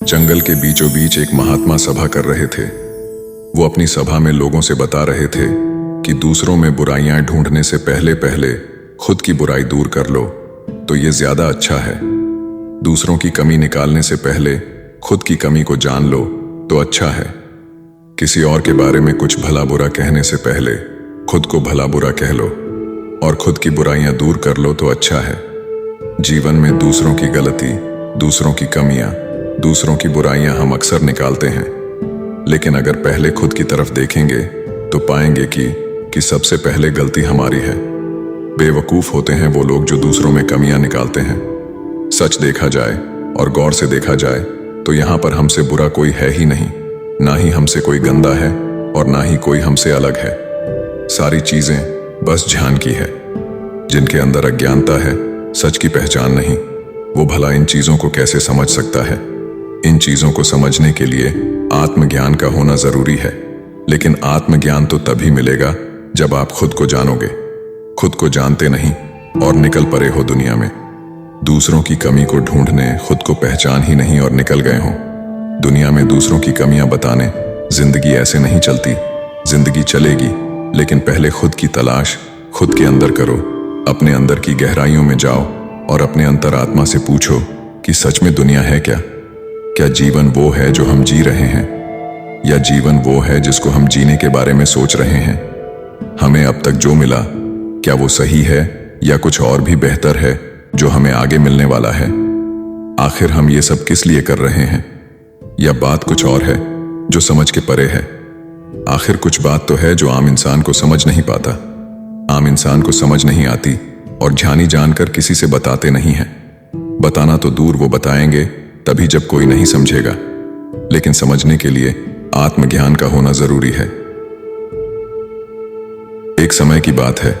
जंगल के बीचों बीच एक महात्मा सभा कर रहे थे। वो अपनी सभा में लोगों से बता रहे थे कि दूसरों में बुराइयां ढूंढने से पहले पहले खुद की बुराई दूर कर लो तो ये ज्यादा अच्छा है। दूसरों की कमी निकालने से पहले खुद की कमी को जान लो तो अच्छा है। किसी और के बारे में कुछ भला बुरा कहने से पहले खुद को भला बुरा कह लो और खुद की बुराइयां दूर कर लो तो अच्छा है। जीवन में दूसरों की गलती, दूसरों की कमियां, दूसरों की बुराइयां हम अक्सर निकालते हैं, लेकिन अगर पहले खुद की तरफ देखेंगे तो पाएंगे कि सबसे पहले गलती हमारी है। बेवकूफ होते हैं वो लोग जो दूसरों में कमियां निकालते हैं। सच देखा जाए और गौर से देखा जाए तो यहाँ पर हमसे बुरा कोई है ही नहीं, ना ही हमसे कोई गंदा है और ना ही कोई हमसे अलग है। सारी चीजें बस ध्यान की है। जिनके अंदर अज्ञानता है, सच की पहचान नहीं, वो भला इन चीजों को कैसे समझ सकता है। इन चीजों को समझने के लिए आत्मज्ञान का होना जरूरी है, लेकिन आत्मज्ञान तो तभी मिलेगा जब आप खुद को जानोगे। खुद को जानते नहीं और निकल पड़े हो दुनिया में। दूसरों की कमी को ढूंढने खुद को पहचान ही नहीं और निकल गए हो दुनिया में दूसरों की कमियां बताने। जिंदगी ऐसे नहीं चलती। जिंदगी चलेगी, लेकिन पहले खुद की तलाश खुद के अंदर करो। अपने अंदर की गहराइयों में जाओ और अपने अंतरात्मा से पूछो कि सच में दुनिया है क्या? क्या जीवन वो है जो हम जी रहे हैं, या जीवन वो है जिसको हम जीने के बारे में सोच रहे हैं? हमें अब तक जो मिला, क्या वो सही है या कुछ और भी बेहतर है जो हमें आगे मिलने वाला है? आखिर हम ये सब किस लिए कर रहे हैं? या बात कुछ और है जो समझ के परे है? आखिर कुछ बात तो है जो आम इंसान को समझ नहीं पाता। आम इंसान को समझ नहीं आती और जानी जानकर किसी से बताते नहीं हैं। बताना तो दूर, वो बताएंगे तभी जब कोई नहीं समझेगा, लेकिन समझने के लिए आत्मज्ञान का होना जरूरी है। एक समय की बात है,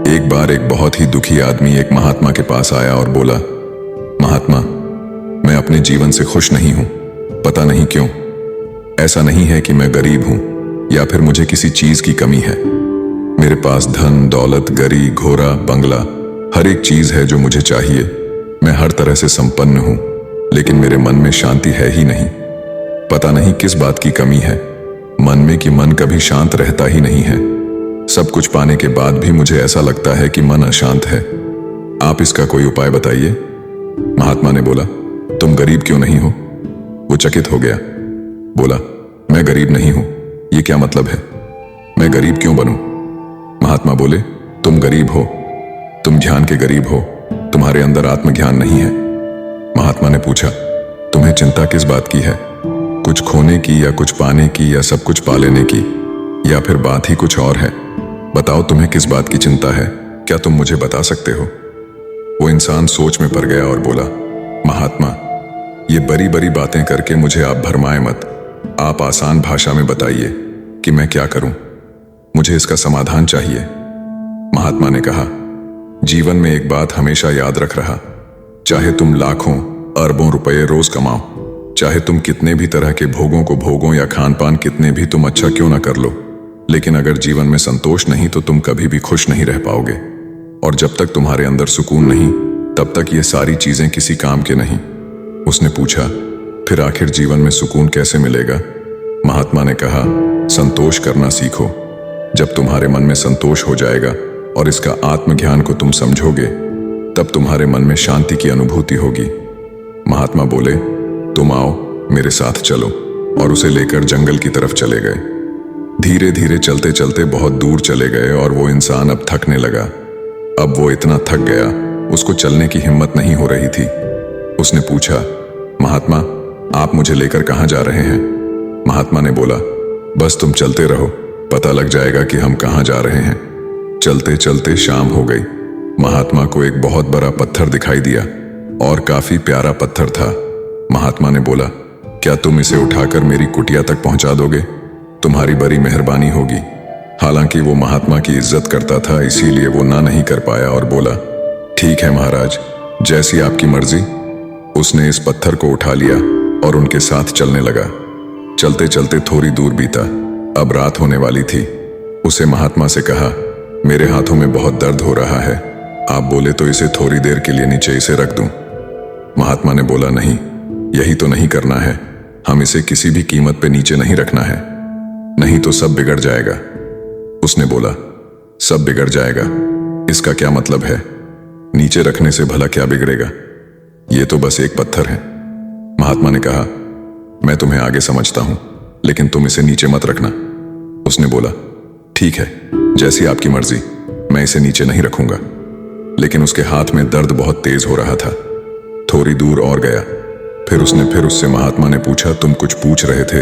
एक बार एक बहुत ही दुखी आदमी एक महात्मा के पास आया और बोला, महात्मा, मैं अपने जीवन से खुश नहीं हूं, पता नहीं क्यों। ऐसा नहीं है कि मैं गरीब हूं या फिर मुझे किसी चीज की कमी है। मेरे पास धन, दौलत, गाड़ी, घोड़ा, बंगला, हर एक चीज है जो मुझे चाहिए। मैं हर तरह से संपन्न हूं, लेकिन मेरे मन में शांति है ही नहीं। पता नहीं किस बात की कमी है मन में कि मन कभी शांत रहता ही नहीं है। सब कुछ पाने के बाद भी मुझे ऐसा लगता है कि मन अशांत है। आप इसका कोई उपाय बताइए। महात्मा ने बोला, तुम गरीब क्यों नहीं हो? वो चकित हो गया, बोला, मैं गरीब नहीं हूं, ये क्या मतलब है? मैं गरीब क्यों बनूं? महात्मा बोले, तुम गरीब हो, तुम ध्यान के गरीब हो, तुम्हारे अंदर आत्मज्ञान नहीं है। महात्मा ने पूछा, तुम्हें चिंता किस बात की है? कुछ खोने की या कुछ पाने की या सब कुछ पा लेने की, या फिर बात ही कुछ और है? बताओ तुम्हें किस बात की चिंता है? क्या तुम मुझे बता सकते हो? वो इंसान सोच में पड़ गया और बोला, महात्मा, ये बड़ी बड़ी बातें करके मुझे आप भरमाए मत। आप आसान भाषा में बताइए कि मैं क्या करूं। मुझे इसका समाधान चाहिए। महात्मा ने कहा, जीवन में एक बात हमेशा याद रख रहा, चाहे तुम लाखों अरबों रुपए रोज कमाओ, चाहे तुम कितने भी तरह के भोगों को भोगो या खान पान कितने भी तुम अच्छा क्यों ना कर लो, लेकिन अगर जीवन में संतोष नहीं तो तुम कभी भी खुश नहीं रह पाओगे। और जब तक तुम्हारे अंदर सुकून नहीं, तब तक ये सारी चीजें किसी काम के नहीं। उसने पूछा, फिर आखिर जीवन में सुकून कैसे मिलेगा? महात्मा ने कहा, संतोष करना सीखो। जब तुम्हारे मन में संतोष हो जाएगा और इसका आत्मज्ञान को तुम समझोगे, तब तुम्हारे मन में शांति की अनुभूति होगी। महात्मा बोले, तुम आओ, मेरे साथ चलो, और उसे लेकर जंगल की तरफ चले गए। धीरे धीरे चलते चलते बहुत दूर चले गए और वो इंसान अब थकने लगा। अब वो इतना थक गया, उसको चलने की हिम्मत नहीं हो रही थी। उसने पूछा, महात्मा, आप मुझे लेकर कहां जा रहे हैं? महात्मा ने बोला, बस तुम चलते रहो, पता लग जाएगा कि हम कहां जा रहे हैं। चलते चलते शाम हो गई। महात्मा को एक बहुत बड़ा पत्थर दिखाई दिया और काफी प्यारा पत्थर था। महात्मा ने बोला, क्या तुम इसे उठाकर मेरी कुटिया तक पहुंचा दोगे? तुम्हारी बड़ी मेहरबानी होगी। हालांकि वो महात्मा की इज्जत करता था, इसीलिए वो ना नहीं कर पाया और बोला, ठीक है महाराज, जैसी आपकी मर्जी। उसने इस पत्थर को उठा लिया और उनके साथ चलने लगा। चलते चलते थोड़ी दूर बीता। अब रात होने वाली थी। उसे महात्मा से कहा, मेरे हाथों में बहुत दर्द हो रहा है, आप बोले तो इसे थोड़ी देर के लिए नीचे इसे रख दूं। महात्मा ने बोला, नहीं, यही तो नहीं करना है। हम इसे किसी भी कीमत पे नीचे नहीं रखना है, नहीं तो सब बिगड़ जाएगा। उसने बोला, सब बिगड़ जाएगा, इसका क्या मतलब है? नीचे रखने से भला क्या बिगड़ेगा? ये तो बस एक पत्थर है। महात्मा ने कहा, मैं तुम्हें आगे समझता हूं, लेकिन तुम इसे नीचे मत रखना। उसने बोला, ठीक है, जैसी आपकी मर्जी, मैं इसे नीचे नहीं रखूंगा। लेकिन उसके हाथ में दर्द बहुत तेज हो रहा था। थोड़ी दूर और गया, फिर उससे महात्मा ने पूछा, तुम कुछ पूछ रहे थे,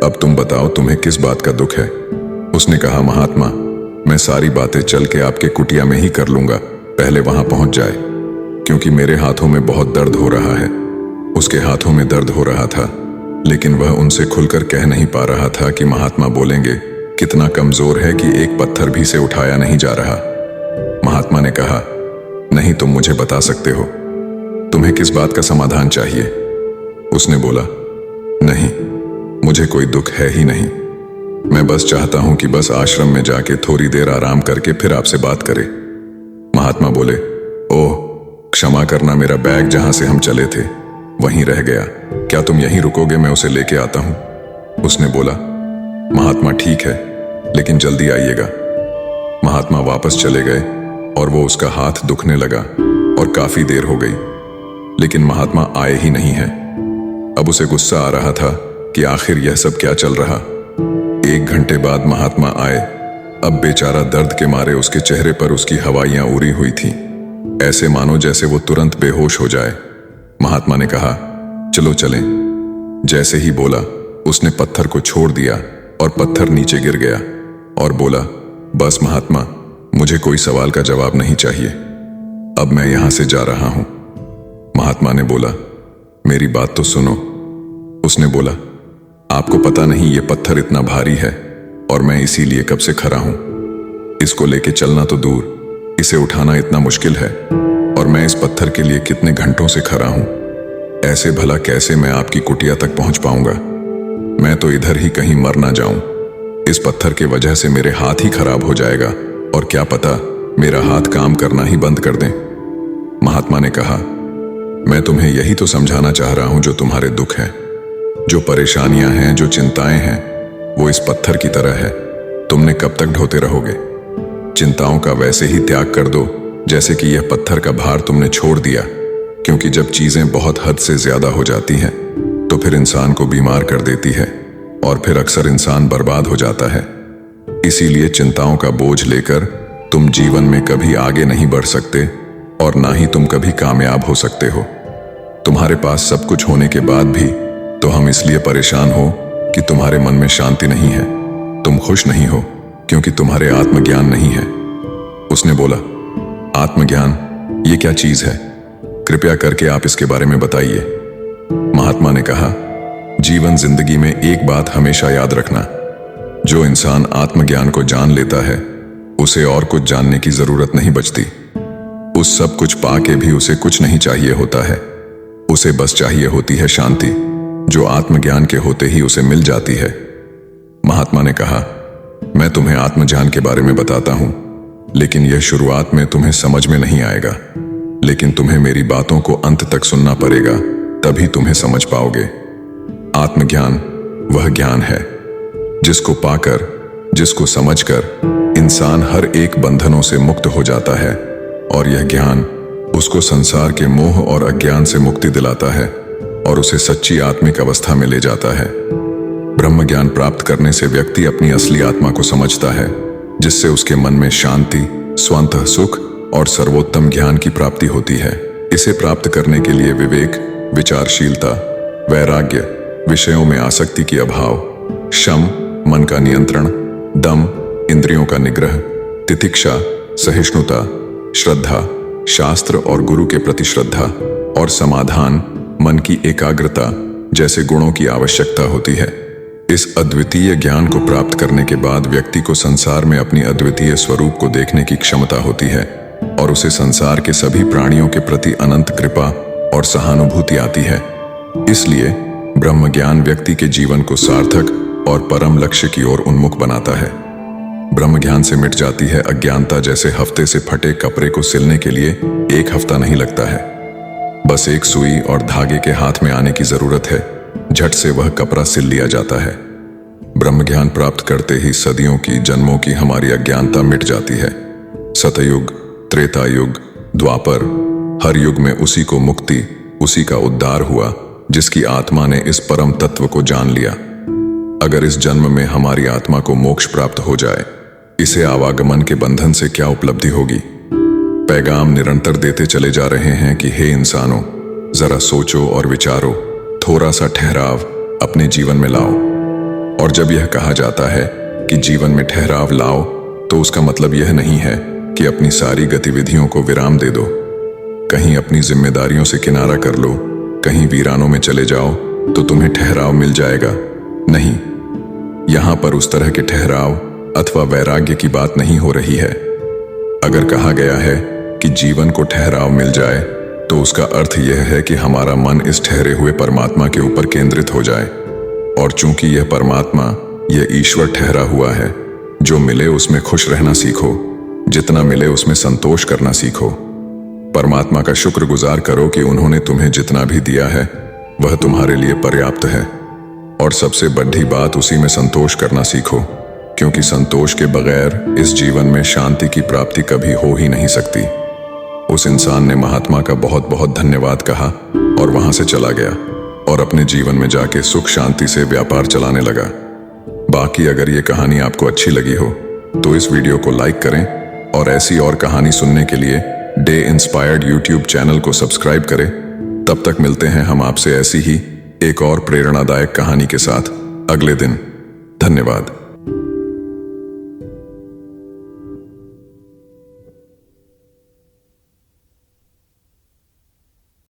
अब तुम बताओ तुम्हें किस बात का दुख है? उसने कहा, महात्मा, मैं सारी बातें चल के आपके कुटिया में ही कर लूंगा, पहले वहां पहुंच जाए, क्योंकि मेरे हाथों में बहुत दर्द हो रहा है। उसके हाथों में दर्द हो रहा था, लेकिन वह उनसे खुलकर कह नहीं पा रहा था कि महात्मा बोलेंगे कितना कमजोर है कि एक पत्थर भी से उठाया नहीं जा रहा। महात्मा ने कहा, नहीं, तुम मुझे बता सकते हो, तुम्हें किस बात का समाधान चाहिए? उसने बोला, नहीं, मुझे कोई दुख है ही नहीं, मैं बस चाहता हूं कि बस आश्रम में जाके थोड़ी देर आराम करके फिर आपसे बात करें। महात्मा बोले, ओह, क्षमा करना, मेरा बैग जहां से हम चले थे वहीं रह गया, क्या तुम यहीं रुकोगे? मैं उसे लेके आता हूं। उसने बोला, महात्मा ठीक है, लेकिन जल्दी आइएगा। महात्मा वापस चले गए और वो उसका हाथ दुखने लगा और काफी देर हो गई, लेकिन महात्मा आए ही नहीं है। अब उसे गुस्सा आ रहा था कि आखिर यह सब क्या चल रहा। 1 घंटे बाद महात्मा आए। अब बेचारा दर्द के मारे उसके चेहरे पर उसकी हवाइयां उड़ी हुई थीं, ऐसे मानो जैसे वो तुरंत बेहोश हो जाए। महात्मा ने कहा, चलो चलें। जैसे ही बोला, उसने पत्थर को छोड़ दिया और पत्थर नीचे गिर गया और बोला, बस महात्मा, मुझे कोई सवाल का जवाब नहीं चाहिए, अब मैं यहां से जा रहा हूं। महात्मा ने बोला, मेरी बात तो सुनो। उसने बोला, आपको पता नहीं ये पत्थर इतना भारी है और मैं इसीलिए कब से खड़ा हूं। इसको लेके चलना तो दूर, इसे उठाना इतना मुश्किल है और मैं इस पत्थर के लिए कितने घंटों से खड़ा हूं। ऐसे भला कैसे मैं आपकी कुटिया तक पहुंच पाऊंगा? मैं तो इधर ही कहीं मर ना जाऊं। इस पत्थर के वजह से मेरे हाथ ही खराब हो जाएगा और क्या पता मेरा हाथ काम करना ही बंद कर दें। महात्मा ने कहा, मैं तुम्हें यही तो समझाना चाह रहा हूं जो तुम्हारे दुख हैं, जो परेशानियां हैं, जो चिंताएं हैं, वो इस पत्थर की तरह है। तुमने कब तक ढोते रहोगे? चिंताओं का वैसे ही त्याग कर दो जैसे कि यह पत्थर का भार तुमने छोड़ दिया, क्योंकि जब चीजें बहुत हद से ज्यादा हो जाती हैं तो फिर इंसान को बीमार कर देती है और फिर अक्सर इंसान बर्बाद हो जाता है। इसीलिए चिंताओं का बोझ लेकर तुम जीवन में कभी आगे नहीं बढ़ सकते और ना ही तुम कभी कामयाब हो सकते हो। तुम्हारे पास सब कुछ होने के बाद भी तो हम इसलिए परेशान हो कि तुम्हारे मन में शांति नहीं है, तुम खुश नहीं हो क्योंकि तुम्हारे आत्मज्ञान नहीं है। उसने बोला, आत्मज्ञान ये क्या चीज है? कृपया करके आप इसके बारे में बताइए। महात्मा ने कहा, जीवन जिंदगी में एक बात हमेशा याद रखना, जो इंसान आत्मज्ञान को जान लेता है उसे और कुछ जानने की जरूरत नहीं बचती। उस सब कुछ पाके भी उसे कुछ नहीं चाहिए होता है, उसे बस चाहिए होती है शांति, जो आत्मज्ञान के होते ही उसे मिल जाती है। महात्मा ने कहा, मैं तुम्हें आत्मज्ञान के बारे में बताता हूं, लेकिन यह शुरुआत में तुम्हें समझ में नहीं आएगा, लेकिन तुम्हें मेरी बातों को अंत तक सुनना पड़ेगा, तभी तुम्हें समझ पाओगे। आत्मज्ञान वह ज्ञान है जिसको पाकर, जिसको समझकर इंसान हर एक बंधनों से मुक्त हो जाता है और यह ज्ञान उसको संसार के मोह और अज्ञान से मुक्ति दिलाता है और उसे सच्ची आत्मिक अवस्था में ले जाता है। ब्रह्म ज्ञान प्राप्त करने से व्यक्ति अपनी असली आत्मा को समझता है, जिससे उसके मन में शांति, स्वतः सुख और सर्वोत्तम ज्ञान की प्राप्ति होती है। इसे प्राप्त करने के लिए विवेक, विचारशीलता, वैराग्य, विषयों में आसक्ति की अभाव, शम मन का नियंत्रण, दम इंद्रियों का निग्रह, तितिक्षा सहिष्णुता, श्रद्धा शास्त्र और गुरु के प्रति श्रद्धा और समाधान मन की एकाग्रता जैसे गुणों की आवश्यकता होती है। इस अद्वितीय ज्ञान को प्राप्त करने के बाद व्यक्ति को संसार में अपनी अद्वितीय स्वरूप को देखने की क्षमता होती है और उसे संसार के सभी प्राणियों के प्रति अनंत कृपा और सहानुभूति आती है। इसलिए ब्रह्म ज्ञान व्यक्ति के जीवन को सार्थक और परम लक्ष्य की ओर उन्मुख बनाता है। ब्रह्म ज्ञान से मिट जाती है अज्ञानता, जैसे हफ्ते से फटे कपड़े को सिलने के लिए 1 हफ्ता नहीं लगता है। बस एक सुई और धागे के हाथ में आने की जरूरत है, झट से वह कपड़ा सिल लिया जाता है। ब्रह्म ज्ञान प्राप्त करते ही सदियों की, जन्मों की हमारी अज्ञानता मिट जाती है। सतयुग, त्रेता युग, द्वापर, हर युग में उसी को मुक्ति, उसी का उद्धार हुआ जिसकी आत्मा ने इस परम तत्व को जान लिया। अगर इस जन्म में हमारी आत्मा को मोक्ष प्राप्त हो जाए, इसे आवागमन के बंधन से क्या उपलब्धि होगी। पैगाम निरंतर देते चले जा रहे हैं कि हे इंसानों, जरा सोचो और विचारो, थोड़ा सा ठहराव अपने जीवन में लाओ। और जब यह कहा जाता है कि जीवन में ठहराव लाओ, तो उसका मतलब यह नहीं है कि अपनी सारी गतिविधियों को विराम दे दो, कहीं अपनी जिम्मेदारियों से किनारा कर लो, कहीं वीरानों में चले जाओ तो तुम्हें ठहराव मिल जाएगा। नहीं, यहां पर उस तरह के ठहराव अथवा वैराग्य की बात नहीं हो रही है। अगर कहा गया है कि जीवन को ठहराव मिल जाए, तो उसका अर्थ यह है कि हमारा मन इस ठहरे हुए परमात्मा के ऊपर केंद्रित हो जाए। और चूंकि यह परमात्मा, यह ईश्वर ठहरा हुआ है, जो मिले उसमें खुश रहना सीखो, जितना मिले उसमें संतोष करना सीखो। परमात्मा का शुक्रगुजार करो कि उन्होंने तुम्हें जितना भी दिया है वह तुम्हारे लिए पर्याप्त है। और सबसे बड़ी बात, उसी में संतोष करना सीखो, क्योंकि संतोष के बगैर इस जीवन में शांति की प्राप्ति कभी हो ही नहीं सकती। उस इंसान ने महात्मा का बहुत बहुत धन्यवाद कहा और वहां से चला गया और अपने जीवन में जाके सुख शांति से व्यापार चलाने लगा। बाकी अगर ये कहानी आपको अच्छी लगी हो तो इस वीडियो को लाइक करें और ऐसी और कहानी सुनने के लिए डे इंस्पायर्ड यूट्यूब चैनल को सब्सक्राइब करें। तब तक मिलते हैं हम आपसे ऐसी ही एक और प्रेरणादायक कहानी के साथ अगले दिन। धन्यवाद।